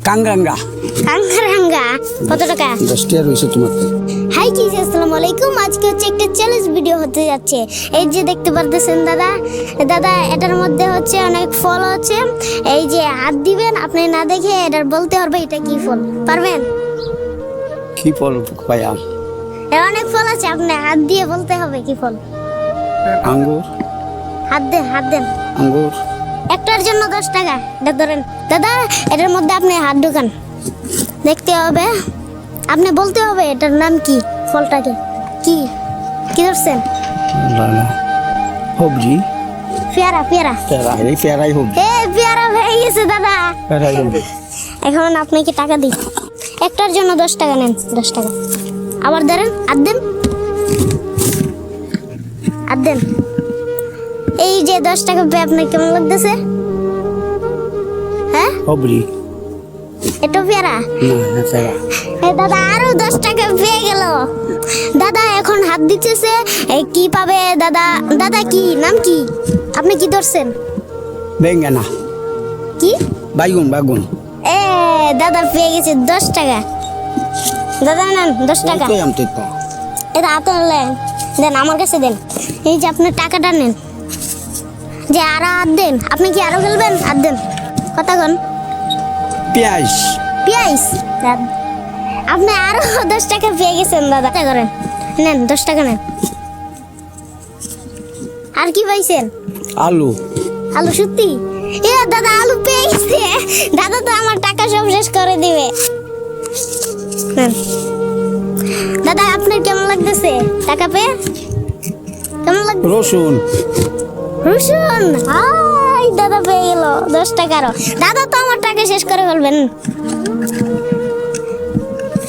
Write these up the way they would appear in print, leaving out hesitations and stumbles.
কাঙ্গাঙ্গা কাঙ্গারাঙ্গা কত টাকা? 10 টাকা রয়েছে তোমার। হাই কি আসসালামু আলাইকুম। আজকে হচ্ছে একটা চ্যালেঞ্জ ভিডিও হতে যাচ্ছে। এই যে দেখতে পারতেছেন দাদা এটার মধ্যে হচ্ছে অনেক ফল আছে। এই যে হাত দিবেন, আপনি না দেখে এটার বলতে পারবে এটা কি ফল, পারবেন? কি ফল ভাইয়া? এর অনেক ফল আছে, আপনি হাত দিয়ে বলতে হবে কি ফল। আঙ্গুর। হাত দেন আঙ্গুর। একটার জন্য 10 টাকা। এটা ধরেন দাদা, এটার মধ্যে আপনি হাত ঢুকান, দেখতে হবে, আপনি বলতে হবে এটার নাম কি, ফলটাকে কি কি ধরছেন? সবজি। পেয়ারা। পেয়ারা, এই পেয়ারাই সবজি। পেয়ারা হয়ে গেছে দাদা। পেয়ারাই সবজি। এখন আপনাকে টাকা দিই, একটার জন্য 10 টাকা নেন। 10 টাকা আবার ধরেন, হাত দেন। এই যে 10 টাকা পেয়ে আপনার কেমন লাগতেছে? হ্যাঁ, সবজি। এটা পেয়ারা। না পেয়ারা। দাদা আরো 10 টাকা পেয়ে গেল। দাদা এখন হাত দিতেছে, কি পাবে দাদা কি নাম কি, আপনি কি ধরছেন? বেঙ্গানা। কি? বাইগুন। দাদা পেয়ে গেছে 10 টাকা। দাদা নেন 10 টাকা। এটা হাতে দেন, আমার কাছে দেন। এই যে আপনি টাকাটা নেন, যে আরো হাত দেন। আপনি কি আরো খেলবেন? হাত দেন। কথা কন। পেঁয়াজ। আপনি আরো 10 টাকা পেয়ে গেছেন দাদা। করেন, নেন 10 টাকা নেন। আর কি পাইছেন? আলু। সত্যি? দাদা আলু পেয়ে গেছে। দাদা তো আমার টাকা সব শেষ করে দিবে। নেন। দাদা আপনার কেমন লাগতেছে টাকা পেয়ে? কেমন লাগছে? রসুন। হাই, দাদা পেয়ে গেল 10 টাকারও। দাদা তো আমার টাকা শেষ করে ফেলবেন।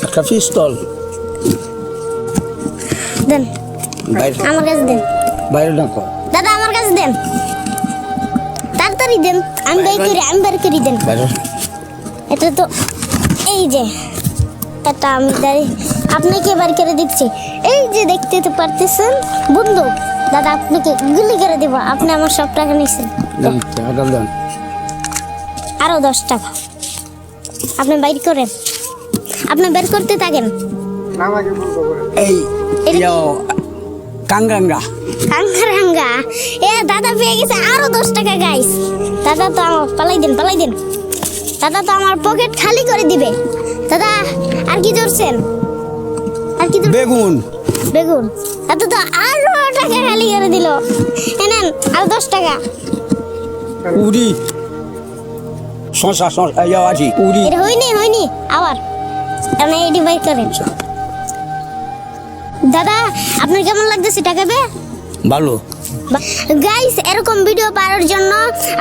একটা পিস্তল। দেন, আমার কাছে দেন। বাইরে রাখো। দাদা আমার কাছে দেন, তাড়াতাড়ি দেন। আমি বের করি দেন। এটা তো এই যে এটা আমি আপনাকে বার করে দিচ্ছি। এই যে দেখতে তো পারতেছেন বন্দুক। দাদা আপনাকে গুলি করে দেব, আপনি আমার সব টাকা নিয়েছেন। আরো 10 টাকা আপনি বাইর করেন, আপনি বের করতে থাকেন। কাঙ্গাঙ্গা। দাদা পেয়ে গেছে আরো 10 টাকা গাইস। দাদা তো আমার পালাই দেন। দাদা তো আমার পকেট খালি করে দিবে। দাদা আর কি ধরছেন? বেগুন। দাদা তো আরো টাকা খালি করে দিল। নেন আর 10 টাকা। উড়ি। শশা আছে উড়ি। এটা হয়নি আবার আপনি এডি বাই করেন। দাদা আপনার কেমন লাগতেছে টাকা পেয়ে? ভালো। গাইস এরকম ভিডিও পাওয়ার জন্য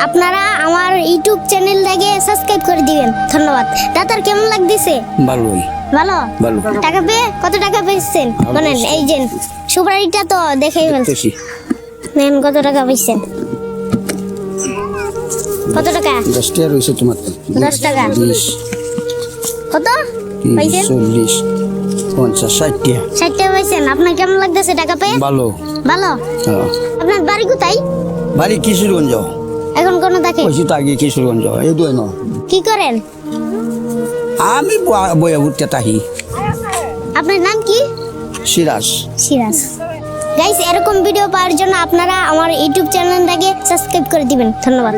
আপনারা আমার ইউটিউব চ্যানেলটাকে সাবস্ক্রাইব করে দিবেন। ধন্যবাদ। দাদার কেমন লাগতেছে? ভালো। টাকা পেয়ে কত টাকা পেয়েছেন বলেন? এই যে সুপারিটা তো দেখেই ফেলছি। নেন, কত টাকা পেয়েছেন? কত টাকা? 10 টাকা রয়েছে তোমার। 10 টাকা। 20। কত পাইছেন? 40, 50, 60 টাকা। 60 টাকা পাইছেন। আপনার কেমন লাগতেছে টাকা পেয়ে? ভালো। আপনার বাড়ি কোথায়? বাড়ি কিশোরগঞ্জ। এখন কোন থাকে? তো আগে কিশোরগঞ্জ। এই দুই ন। কি করেন? আমি বয়া উঠতে থাকি। আপনার নাম কি? সিরাজ। গাইস এরকম ভিডিও পাওয়ার জন্য আপনারা আমার ইউটিউব চ্যানেলটাকে সাবস্ক্রাইব করে দিবেন। ধন্যবাদ।